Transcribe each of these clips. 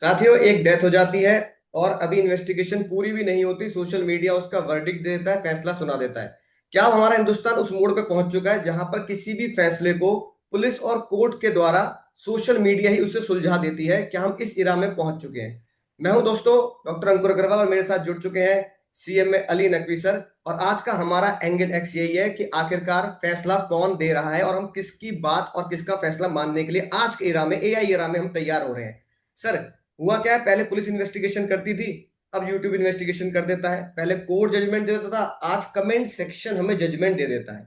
साथियों, एक डेथ हो जाती है और अभी इन्वेस्टिगेशन पूरी भी नहीं होती, सोशल मीडिया उसका वर्डिक्ट दे देता है, फैसला सुना देता है। क्या हमारा हिंदुस्तान उस मोड़ पे पहुंच चुका है जहां पर किसी भी फैसले को पुलिस और कोर्ट के द्वारा सोशल मीडिया ही उसे सुलझा देती है? क्या हम इस इरा में पहुंच चुके हैं? मैं हूं दोस्तों डॉक्टर अंकुर अग्रवाल और मेरे साथ जुड़ चुके हैं सीएमए अली नकवी सर। और आज का हमारा एंगल एक्स यही है कि आखिरकार फैसला कौन दे रहा है और हम किसकी बात और किसका फैसला मानने के लिए आज के इरा में, एआई इरा में हम तैयार हो रहे हैं। सर, हुआ क्या है, पहले पुलिस इन्वेस्टिगेशन करती थी, अब यूट्यूब इन्वेस्टिगेशन कर देता है। पहले कोर्ट जजमेंट दे देता था, आज कमेंट सेक्शन हमें जजमेंट दे देता है।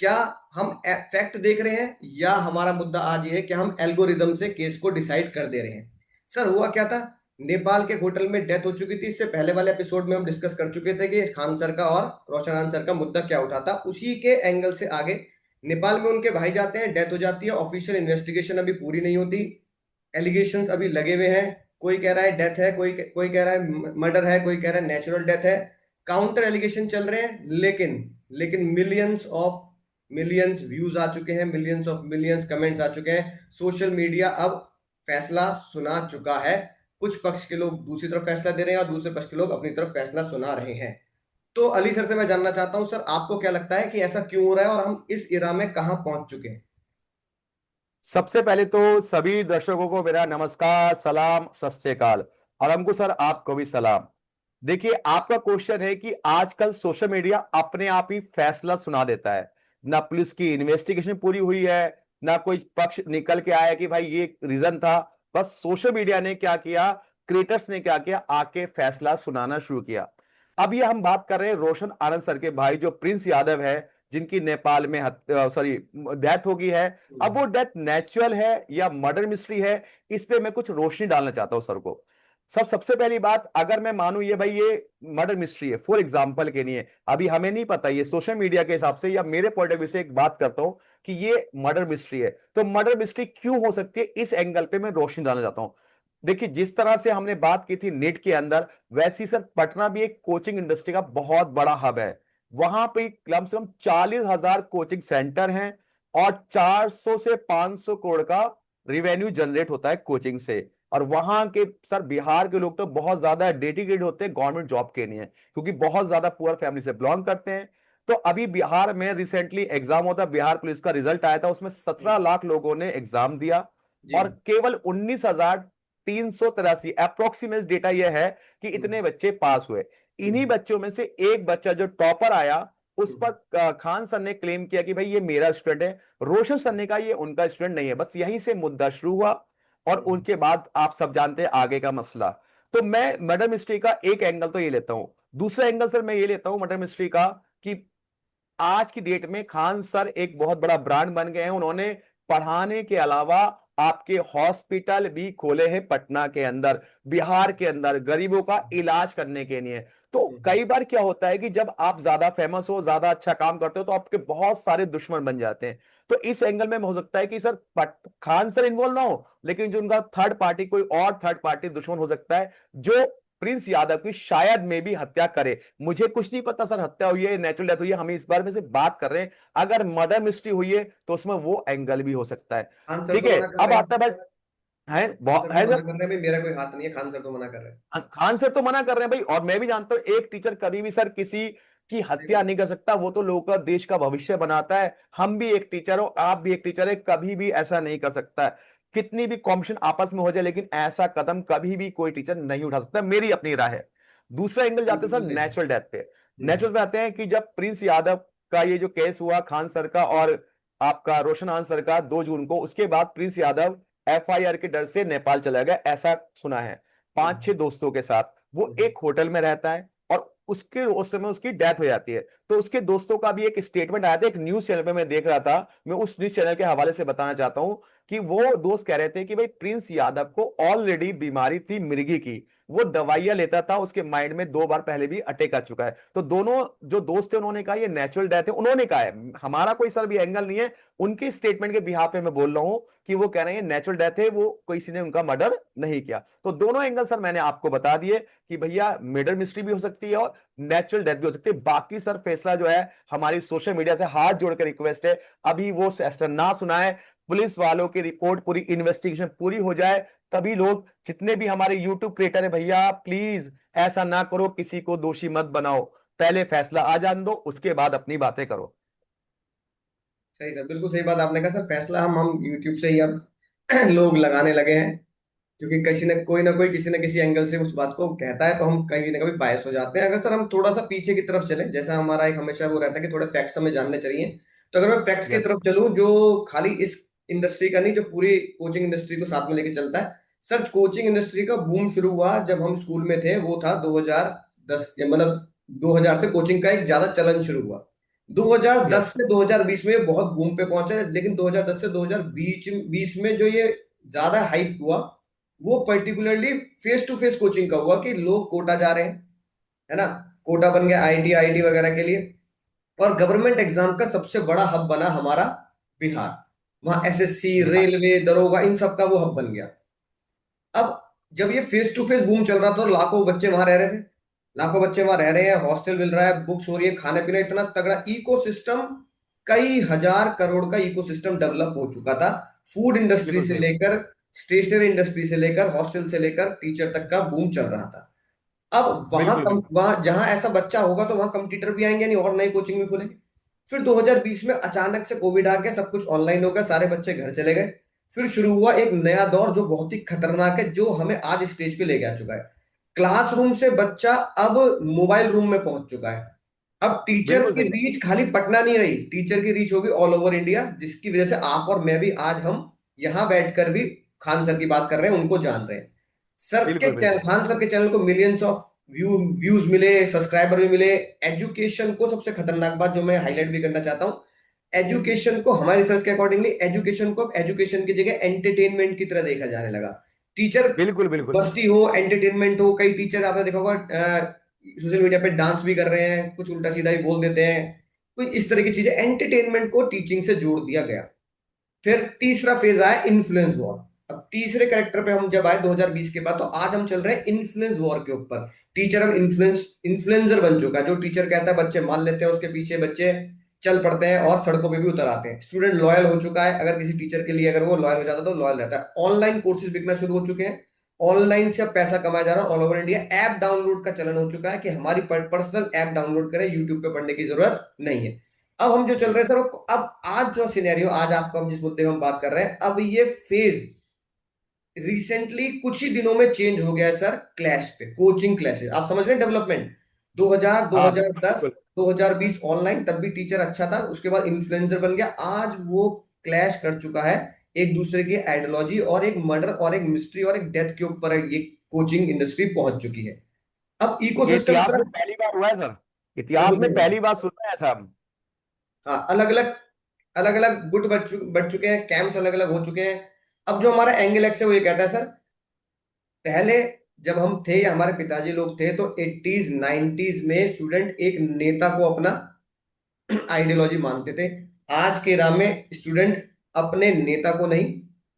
क्या हम फैक्ट देख रहे हैं या हमारा मुद्दा आज ये है कि हम एल्गोरिदम से केस को डिसाइड कर दे रहे हैं? सर, हुआ क्या था, नेपाल के होटल में डेथ हो चुकी थी। इससे पहले वाले एपिसोड में हम डिस्कस कर चुके थे कि खान सर का और रोशन खान सर का मुद्दा क्या उठा था। उसी के एंगल से आगे नेपाल में उनके भाई जाते हैं, डेथ हो जाती है, ऑफिशियल इन्वेस्टिगेशन अभी पूरी नहीं होती, एलिगेशंस अभी लगे हुए हैं। कोई कह रहा है डेथ है, कोई कोई कह रहा है मर्डर है, कोई कह रहा है नेचुरल डेथ है। काउंटर एलिगेशन चल रहे हैं, लेकिन लेकिन मिलियंस व्यूज आ चुके हैं, मिलियंस ऑफ मिलियंस कमेंट्स आ चुके हैं। सोशल मीडिया अब फैसला सुना चुका है। कुछ पक्ष के लोग दूसरी तरफ फैसला दे रहे हैं और दूसरे पक्ष के लोग अपनी तरफ फैसला सुना रहे हैं। तो अली सर से मैं जानना चाहता हूं, सर आपको क्या लगता है कि ऐसा क्यों हो रहा है और हम इस इरा में कहां पहुंच चुके हैं? सबसे पहले तो सभी दर्शकों को मेरा नमस्कार, सलाम, सत श्री अकाल। और हमको सर आपको भी सलाम। देखिए, आपका क्वेश्चन है कि आजकल सोशल मीडिया अपने आप ही फैसला सुना देता है। ना पुलिस की इन्वेस्टिगेशन पूरी हुई है, ना कोई पक्ष निकल के आया कि भाई ये रीजन था। बस सोशल मीडिया ने क्या किया, क्रिएटर्स ने क्या किया, आके फैसला सुनाना शुरू किया। अब ये हम बात कर रहे हैं रोशन आनंद सर के भाई जो प्रिंस यादव है, जिनकी नेपाल में सॉरी डेथ हो गई है। अब वो डेथ नेचुरल है या मर्डर मिस्ट्री है, इस पे मैं कुछ रोशनी डालना चाहता हूं सर को। सबसे पहली बात, अगर मैं मानूं ये भाई ये मर्डर मिस्ट्री है, फॉर एग्जांपल के लिए अभी हमें नहीं पता, ये सोशल मीडिया के हिसाब से या मेरे पॉइंट ऑफ व्यू से एक बात करता हूं कि ये मर्डर मिस्ट्री है, तो मर्डर मिस्ट्री क्यों हो सकती है, इस एंगल पे मैं रोशनी डालना चाहता हूं। देखिए, जिस तरह से हमने बात की थी नेट के अंदर, वैसी सर पटना भी एक कोचिंग इंडस्ट्री का बहुत बड़ा हब है। वहां पे कम से कम 40,000 कोचिंग सेंटर हैं और 400 से 500 करोड़ का रिवेन्यू जनरेट होता है कोचिंग से। और वहां के सर बिहार के लोग तो बहुत ज्यादा डेडिकेटेड होते हैं गवर्नमेंट जॉब के लिए, क्योंकि बहुत ज्यादा पुअर फैमिली से बिलोंग करते हैं। तो अभी बिहार में रिसेंटली एग्जाम होता, बिहार पुलिस का रिजल्ट आया था, उसमें 17 लाख लोगों ने एग्जाम दिया जी। और केवल 19,383 अप्रोक्सीमेट डेटा यह है कि इतने बच्चे पास हुए। इन्हीं बच्चों में से एक बच्चा जो टॉपर आया, उस पर खान सर ने क्लेम किया कि भाई ये मेरा स्टूडेंट है। रोशन सर ने कहा ये उनका स्टूडेंट नहीं है। बस यहीं से मुद्दा शुरू हुआ और उनके बाद आप सब जानते हैं आगे का मसला। तो मैं मर्डर मिस्ट्री का एक एंगल तो ये लेता हूं। दूसरा एंगल सर मैं ये लेता हूं मर्डर मिस्ट्री का कि आज की डेट में खान सर एक बहुत बड़ा ब्रांड बन गए हैं। उन्होंने पढ़ाने के अलावा आपके हॉस्पिटल भी खोले हैं पटना के अंदर, बिहार के अंदर, गरीबों का इलाज करने के लिए। तो कई बार क्या होता है कि जब आप ज्यादा फेमस हो, ज्यादा अच्छा काम करते हो, तो आपके बहुत सारे दुश्मन बन जाते हैं। तो इस एंगल में हो सकता है कि सर खान सर इन्वॉल्व ना हो, लेकिन जो उनका थर्ड पार्टी, कोई और थर्ड पार्टी दुश्मन हो सकता है, जो प्रिंस यादव की शायद में भी हत्या करे। मुझे कुछ नहीं पता सर हत्या हुई है नेचुरल डेथ हुई है, हम इस बारे में से बात कर रहे हैं। अगर मर्डर मिस्ट्री हुई है तो उसमें वो एंगल भी हो सकता है। खान सर ठीक तो है, मना कर अब रहे आता है हैं। भाई, है खान सर तो है मना सर। कर रहे हैं भाई, मेरा कोई हाथ नहीं है, खान सर तो मना कर रहे हैं। खान सर तो मना कर रहे हैं भाई, और मैं भी जानता हूं एक टीचर कभी भी सर किसी की हत्या नहीं कर सकता। वो तो लोगों का, देश का भविष्य बनाता है। हम भी एक टीचर हो, आप भी एक टीचर है, कभी भी ऐसा नहीं कर सकता है। कितनी भी कॉम्पिटिशन आपस में हो जाए, लेकिन ऐसा कदम कभी भी कोई टीचर नहीं उठा सकता, मेरी अपनी राय है। दूसरा एंगल जी, जाते हैं सर बिल्कुल सही है। नेचुरल डेथ पे। नेचुरल पे आते हैं कि जब प्रिंस यादव का ये जो केस हुआ खान सर का और आपका रोशन आनंद सर का 2 जून को, उसके बाद प्रिंस यादव एफआईआर के डर से नेपाल चला गया, ऐसा सुना है। 5-6 दोस्तों के साथ वो एक होटल में रहता है और उसके उस समय उसकी डेथ हो जाती है। तो उसके दोस्तों का भी एक स्टेटमेंट आया था, एक न्यूज चैनल पे मैं देख रहा था। मैं उस न्यूज चैनल के हवाले से बताना चाहता हूं कि वो दोस्त कह रहे थे कि भाई प्रिंस यादव को ऑलरेडी बीमारी थी मिर्गी की, वो दवाइयां लेता था, उसके माइंड में 2 बार पहले भी अटैक आ चुका है। तो दोनों जो दोस्त थे उन्होंने कहा ये नेचुरल डेथ है, उन्होंने कहा है, हमारा कोई सर भी एंगल नहीं है। उनके स्टेटमेंट के बिहाफ पे मैं बोल रहा हूं कि वो कह रहे हैं नेचुरल डेथ है, वो किसी ने उनका मर्डर नहीं किया। तो दोनों एंगल सर मैंने आपको बता दिए कि भैया मर्डर मिस्ट्री भी हो सकती है और नेचुरल डेथ भी हो सकती है। बाकी सर फैसला जो है, हमारी सोशल मीडिया से हाथ जोड़कर रिक्वेस्ट है, अभी वो फैसला ना सुनाए। पुलिस वालों की रिपोर्ट, पूरी इन्वेस्टिगेशन पूरी हो जाए, तभी लोग, जितने भी हमारे यूट्यूब क्रिएटर है भैया, प्लीज ऐसा ना करो, किसी को दोषी मत बनाओ, पहले फैसला आ जान दो, उसके बाद अपनी बातें करो। सही सर, बिल्कुल सही बात आपने कहा सर। फैसला हम यूट्यूब से ही अब लोग लगाने लगे हैं, क्योंकि किसी न कोई ना कोई किसी न किसी एंगल से उस बात को कहता है, तो हम कहीं ना कभी बायस हो जाते हैं। अगर सर हम थोड़ा सा पीछे की तरफ चलें, जैसा हमारा एक हमेशा वो रहता है कि थोड़े फैक्ट्स हमें जानने चाहिए, तो अगर मैं फैक्ट्स की यस। तरफ चलूं, जो खाली इस इंडस्ट्री का नहीं, जो पूरी कोचिंग इंडस्ट्री को साथ में लेके चलता है। सर कोचिंग इंडस्ट्री का बूम शुरू हुआ जब हम स्कूल में थे, वो था 2010, मतलब 2000 से कोचिंग का एक ज्यादा चलन शुरू हुआ। 2010 यस। से 2020 में ये बहुत बूम पे पहुंचा है, लेकिन 2010 से 2020 में जो ये ज्यादा हाइप हुआ, वो particularly face to face coaching का हुआ, कि लोग कोटा जा रहे हैं, है ना। कोटा बन गया आईटी आईटी वगैरह के लिए। और गवर्नमेंट एग्जाम का सबसे बड़ा हब बना हमारा बिहार। वहां एसएससी, बिहार। रेलवे, दरोगा, इन सब का वो हब बन गया। अब जब ये फेस टू फेस बूम चल रहा था, तो लाखों बच्चे वहां रह रहे थे, लाखों बच्चे वहां रह रहे हैं, हॉस्टल मिल रहा है, बुक्स हो रही है, खाने पीना, इतना तगड़ा इकोसिस्टम, कई हजार करोड़ का इकोसिस्टम डेवलप हो चुका था। फूड इंडस्ट्री बिल्कुल से सही बात। लेकर, स्टेशनरी इंडस्ट्री से लेकर, हॉस्टल से लेकर टीचर तक का बूम चल रहा था। अब बिल्कुल बिल्कुल। वहां जहां ऐसा बच्चा होगा, तो वहां कंप्यूटर भी आएंगे नहीं, और नई कोचिंग भी खुलेंगे। फिर 2020 में अचानक से कोविड आ गया, सब कुछ ऑनलाइन हो गया, सारे बच्चे घर चले गए। फिर शुरू हुआ एक नया दौर, जो बहुत ही खतरनाक है, जो हमें आज स्टेज पे लेके आ चुका है। क्लासरूम से बच्चा अब मोबाइल रूम में पहुंच चुका है। अब टीचर बिल्कुल की सही बात। रीच खाली पटना नहीं रही, टीचर की रीच होगी ऑल ओवर इंडिया, जिसकी वजह से आप और मैं भी, आज हम यहां बैठकर भी खान सर की बात कर रहे हैं, उनको जान रहे हैं। सर के बिल्कुल चैनल, बिल्कुल। खान सर के चैनल को मिलियंस ऑफ व्यूज मिले, सब्सक्राइबर भी मिले। एजुकेशन को, सबसे खतरनाक बात जो मैं हाईलाइट भी करना चाहता हूँ, एजुकेशन को, हमारे रिसर्च के अकॉर्डिंगली, एजुकेशन को अब एजुकेशन की जगह एंटरटेनमेंट की तरह देखा जाने लगा। टीचर बिल्कुल बिल्कुल। मस्ती हो, एंटरटेनमेंट हो, कई टीचर आपने देखा होगा सोशल मीडिया पे डांस भी कर रहे हैं, कुछ उल्टा सीधा भी बोल देते हैं, कोई इस तरह की चीजें, एंटरटेनमेंट को टीचिंग से जोड़ दिया गया। फिर तीसरा फेज आया इन्फ्लुएंस वॉर। अब तीसरे करेक्टर पे हम जब आए 2020 के बाद, तो आज हम चल रहे हैं इन्फ्लुएंस वॉर के ऊपर। टीचर अब इन्फ्लुएंसर बन चुका है। जो टीचर कहता है बच्चे मान लेते हैं, उसके पीछे बच्चे चल पड़ते हैं और सड़कों पे भी उतर आते हैं। स्टूडेंट लॉयल हो चुका है, अगर किसी टीचर के लिए अगर वो लॉयल हो जाता है, तो लॉयल रहता है। ऑनलाइन कोर्सेज बिकना शुरू हो चुके हैं, ऑनलाइन से अब पैसा कमाया जा रहा है all over India. App download का चलन हो चुका है, कि हमारी पर्सनल ऐप डाउनलोड करें, यूट्यूब पे पढ़ने की जरूरत नहीं है। अब हम जो चल रहे हैं सर, अब आज जो सिनेरियो, आज आपको हम जिस मुद्दे में हम बात कर रहे हैं, अब ये फेज रिसेंटली कुछ ही दिनों में चेंज हो गया है सर। क्लैश पे, कोचिंग क्लासेस, आप समझ रहे हैं डेवलपमेंट। 2000, हाँ 2010, बिल्कुल। 2020 ऑनलाइन, तब भी टीचर अच्छा था, उसके बाद इन्फ्लुएंसर बन गया। आज वो क्लैश कर चुका है एक दूसरे की आइडियोलॉजी, और एक मर्डर और एक मिस्ट्री और एक डेथ के ऊपर ये कोचिंग इंडस्ट्री पहुंच चुकी है। अब ये इकोसिस्टम इतिहास सर, में पहली बार हुआ है सर, बिल्कुल इतिहास में सही बात पहली है। बार सुन रहे हैं ऐसा हम। हाँ, अलग अलग गुट बढ़ चुके हैं, कैंप्स अलग अलग हो चुके हैं। अब जो हमारा एंगल एक्स है, वो ये कहता है सर, पहले जब हम थे, या हमारे पिताजी लोग थे, तो 80s 90s में स्टूडेंट एक नेता को अपना आइडियोलॉजी मानते थे। आज के राह में स्टूडेंट अपने नेता को नहीं,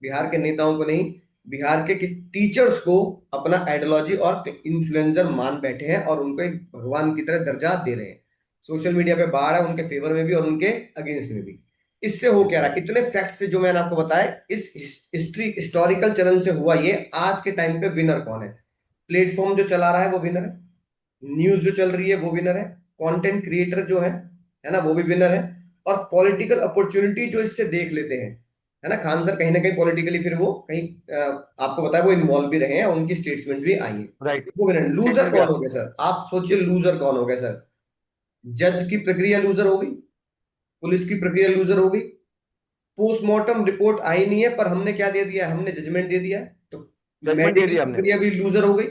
बिहार के नेताओं को नहीं, बिहार के किस टीचर्स को अपना आइडियोलॉजी और इन्फ्लुएंसर मान बैठे हैं, और उनको एक भगवान की तरह दर्जा दे रहे हैं। सोशल मीडिया पे बाढ़ है, उनके फेवर में भी और उनके अगेंस्ट में भी। इससे हो क्या रहा, कितने फैक्ट से जो मैंने आपको बताया, इस हिस्ट्री हिस्टोरिकल चलन से हुआ ये, आज के टाइम पे विनर कौन है? प्लेटफॉर्म जो चला रहा है वो विनर है, न्यूज जो चल रही है वो विनर है, कंटेंट क्रिएटर जो है ना, वो भी विनर है, और पॉलिटिकल अपॉर्चुनिटी जो इससे देख लेते हैं, है ना। खान सर कहीं ना कहीं पॉलिटिकली, फिर वो कहीं आपको पता है, वो इन्वॉल्व भी रहे हैं, उनकी स्टेटमेंट्स भी आई है। राइट। वो विनर। लूजर स्टेटमेंट भी कौन हो आती गया सर? आप सोचिए, लूजर कौन हो गया सर? जज की प्रक्रिया लूजर हो गई, पुलिस की प्रक्रिया लूजर हो गई, पोस्टमार्टम रिपोर्ट आई नहीं है, पर हमने क्या दे दिया है? हमने जजमेंट दे दिया है। तो है, जजमेंट दे मेडिकल दिया हमने। प्रक्रिया भी लूजर हो गई,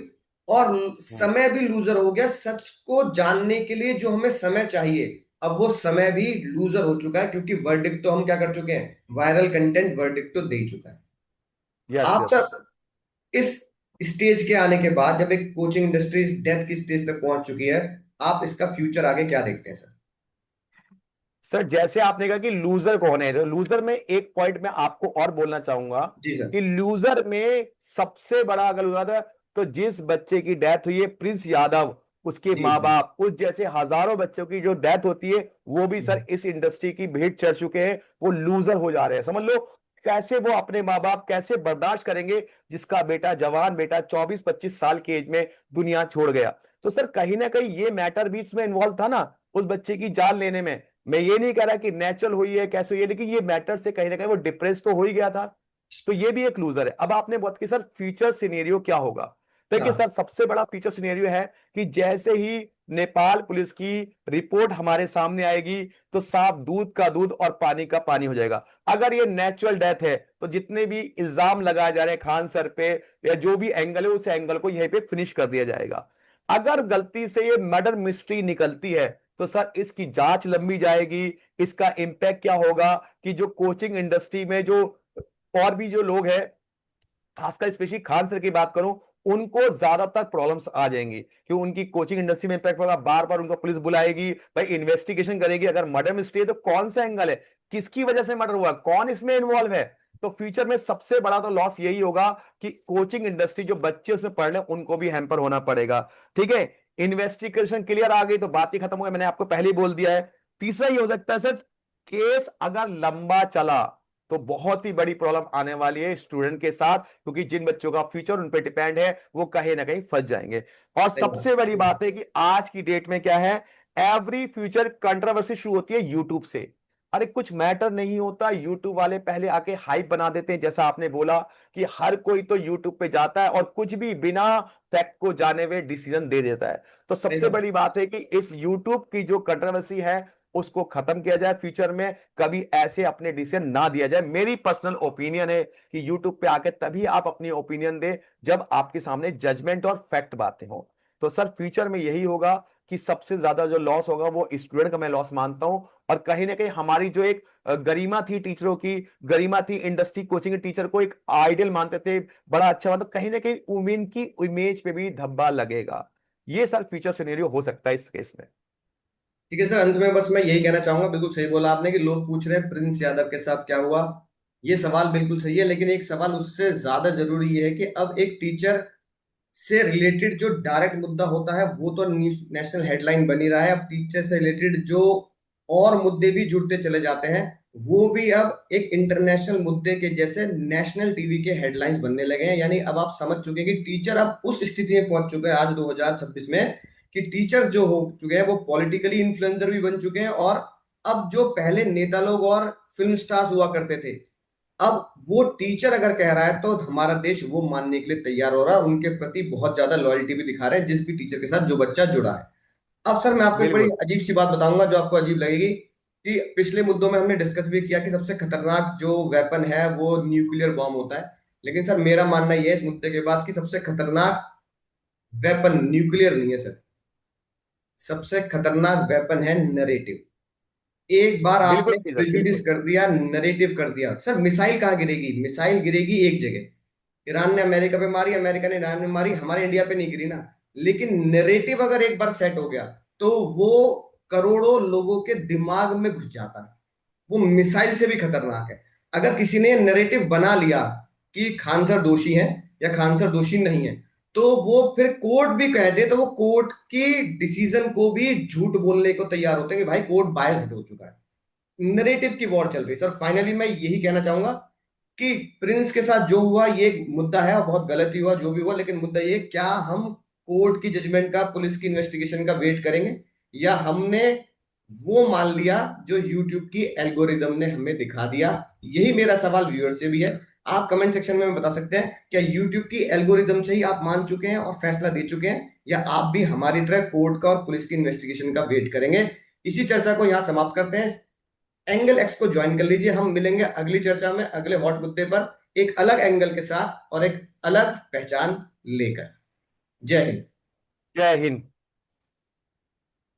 और हम्म। समय भी लूजर हो गया। सच को जानने के लिए जो हमें समय चाहिए, अब वो समय भी लूजर हो चुका है, क्योंकि वर्डिक्ट तो हम क्या कर चुके हैं, वायरल कंटेंट वर्डिक्ट तो दे ही चुका है। यस आप यस। सर, इस स्टेज के आने के बाद, जब एक कोचिंग इंडस्ट्री डेथ की स्टेज तक पहुंच चुकी है, आप इसका फ्यूचर आगे क्या देखते हैं सर? सर जैसे आपने कहा कि लूजर कौन है, तो लूजर में एक पॉइंट मैं आपको और बोलना चाहूंगा जी सर। कि लूजर में सबसे बड़ा अगर लूजर है, तो जिस बच्चे की डेथ हुई है, प्रिंस यादव, उसके जी माँ जी। बाप, उस जैसे हजारों बच्चों की जो डेथ होती है, वो भी सर इस इंडस्ट्री की भेंट चढ़ चुके हैं, वो लूजर हो जा रहे हैं, समझ लो। कैसे वो अपने माँ बाप कैसे बर्दाश्त करेंगे जिसका बेटा, जवान बेटा 24-25 साल की एज में दुनिया छोड़ गया। तो सर कहीं ना कहीं ये मैटर भी इसमें इन्वॉल्व था ना, उस बच्चे की जान लेने में। मैं ये नहीं कह रहा कि नेचुरल हुई है कैसे हुई है, लेकिन ये मैटर से कहीं ना कहीं वो डिप्रेस तो हो ही गया था। तो ये भी एक लूजर है। अब आपने बात की सर फ्यूचर सिनेरियो क्या होगा। देखिए हाँ। सर, सबसे बड़ा फ्यूचर सिनेरियो है कि जैसे ही नेपाल पुलिस की रिपोर्ट हमारे सामने आएगी, तो साफ दूध का दूध और पानी का पानी हो जाएगा। अगर ये नेचुरल डेथ है, तो जितने भी इल्जाम लगाए जा रहे हैं खान सर पे या जो भी एंगल है, उस एंगल को यहीं पे फिनिश कर दिया जाएगा। अगर गलती से ये मर्डर मिस्ट्री निकलती है, तो सर इसकी जांच लंबी जाएगी। इसका इंपैक्ट क्या होगा कि जो कोचिंग इंडस्ट्री में जो और भी जो लोग हैं, खासकर स्पेशली खान सर की बात करूं, उनको ज्यादातर प्रॉब्लम्स आ जाएंगी कि उनकी कोचिंग इंडस्ट्री में इंपैक्ट होगा। बार बार उनको पुलिस बुलाएगी, भाई इन्वेस्टिगेशन करेगी। अगर मर्डर मिस्ट्री है तो कौन सा एंगल है, किसकी वजह से मर्डर हुआ, कौन इसमें इन्वॉल्व है। तो फ्यूचर में सबसे बड़ा तो लॉस यही होगा कि कोचिंग इंडस्ट्री जो बच्चे उसमें पढ़ रहे हैं उनको भी हैम्पर होना पड़ेगा। ठीक है, इन्वेस्टिगेशन क्लियर आ गई तो बात ही खत्म हो गई, मैंने आपको पहले ही बोल दिया है। तीसरा ये हो सकता है सर, केस अगर लंबा चला तो बहुत ही बड़ी प्रॉब्लम आने वाली है स्टूडेंट के साथ, क्योंकि जिन बच्चों का फ्यूचर उन पे डिपेंड है वो कहीं ना कहीं फंस जाएंगे। और सही बात। सबसे बड़ी बात है कि आज की डेट में क्या है, एवरी फ्यूचर कंट्रोवर्सी शुरू होती है यूट्यूब से। अरे कुछ मैटर नहीं होता, यूट्यूब वाले पहले आके हाइप बना देते हैं। जैसा आपने बोला कि हर कोई तो यूट्यूब पे जाता है और कुछ भी बिना फैक्ट को जाने हुए डिसीजन दे देता है। तो सही सबसे बात। बड़ी बात है कि इस यूट्यूब की जो कंट्रोवर्सी है उसको खत्म किया जाए फ्यूचर में। कभी ऐसे अपने डिसीजन ना दिया जाए। मेरी पर्सनल ओपिनियन है कि यूट्यूब पे आके तभी आप अपनी ओपिनियन दे जब आपके सामने जजमेंट और फैक्ट बातें हो। तो सर फ्यूचर में यही होगा कि सबसे ज्यादा जो लॉस होगा वो स्टूडेंट का मैं लॉस मानता हूं। और कहीं ना कहीं हमारी जो एक गरिमा थी टीचरों की, गरिमा थी इंडस्ट्री कोचिंग के टीचर को एक आइडियल मानते थे, बड़ा अच्छा, मतलब कहीं ना कहीं उम्मीद की इमेज पे भी धब्बा लगेगा। ये सर फ्यूचर सिनेरियो हो सकता है इस केस में। ठीक है सर, अंत में बस मैं यही कहना चाहूंगा, बिल्कुल सही बोला आपने कि लोग पूछ रहे हैं प्रिंस यादव के साथ क्या हुआ। ये सवाल बिल्कुल सही है, लेकिन एक सवाल उससे ज्यादा जरूरी ये है कि अब एक टीचर से रिलेटेड जो डायरेक्ट मुद्दा होता है वो तो नेशनल हेडलाइन बनी रहा है। अब टीचर से रिलेटेड जो और मुद्दे भी जुड़ते चले जाते हैं, वो भी अब एक इंटरनेशनल मुद्दे के जैसे नेशनल टीवी के हेडलाइंस बनने लगे हैं। यानी अब आप समझ चुके हैं कि टीचर अब उस स्थिति में पहुंच चुके हैं आज 2026 में कि टीचर्स जो हो चुके हैं वो पॉलिटिकली इन्फ्लुएंसर भी बन चुके हैं। और अब जो पहले नेता लोग और फिल्म स्टार्स हुआ करते थे, अब वो टीचर अगर कह रहा है तो हमारा देश वो मानने के लिए तैयार हो रहा है। उनके प्रति बहुत ज्यादा लॉयल्टी भी दिखा रहे हैं जिस भी टीचर के साथ जो बच्चा जुड़ा है। अब सर मैं आपको एक बड़ी बिल्कुल। अजीब सी बात बताऊंगा जो आपको अजीब लगेगी कि पिछले मुद्दों में हमने डिस्कस भी किया कि सबसे खतरनाक जो वेपन है वो न्यूक्लियर बॉम्ब होता है। लेकिन सर मेरा मानना यह है इस मुद्दे के बाद कि सबसे खतरनाक वेपन न्यूक्लियर नहीं है सर। सबसे खतरनाक वेपन है नरेटिव। एक बार बिल्कुल आपने सही सर, प्रेजुडिस बिल्कुल। कर दिया, नरेटिव कर दिया, सर मिसाइल कहाँ गिरेगी? मिसाइल गिरेगी एक जगह, ईरान ने अमेरिका पे मारी, अमेरिका ने ईरान में मारी, हमारे इंडिया पे नहीं गिरी ना। लेकिन नरेटिव अगर एक बार सेट हो गया तो वो करोड़ों लोगों के दिमाग में घुस जाता है। वो मिसाइल से भी खतरनाक है। अगर किसी ने नरेटिव बना लिया कि खान सर दोषी हैं या खान सर दोषी नहीं है, तो वो फिर कोर्ट भी कह दे तो वो कोर्ट के डिसीजन को भी झूठ बोलने को तैयार होते हैं कि भाई कोर्ट बायस्ड हो चुका है। नरेटिव की वॉर चल रही है सर। फाइनली मैं यही कहना चाहूंगा कि प्रिंस के साथ जो हुआ ये एक मुद्दा है और बहुत गलत ही हुआ जो भी हुआ, लेकिन मुद्दा ये क्या हम कोर्ट की जजमेंट का, पुलिस की इन्वेस्टिगेशन का वेट करेंगे, या हमने वो मान लिया जो यूट्यूब की एल्गोरिदम ने हमें दिखा दिया? यही मेरा सवाल व्यूअर से भी है। आप कमेंट सेक्शन में बता सकते हैं क्या यूट्यूब की एल्गोरिदम से ही आप मान चुके हैं और फैसला दे चुके हैं, या आप भी हमारी तरह कोर्ट का और पुलिस की इन्वेस्टिगेशन का वेट करेंगे? इसी चर्चा को यहां समाप्त करते हैं। एंगल एक्स को ज्वाइन कर लीजिए। हम मिलेंगे अगली चर्चा में अगले हॉट मुद्दे पर एक अलग एंगल के साथ और एक अलग पहचान लेकर। जय हिंद। जय हिंद।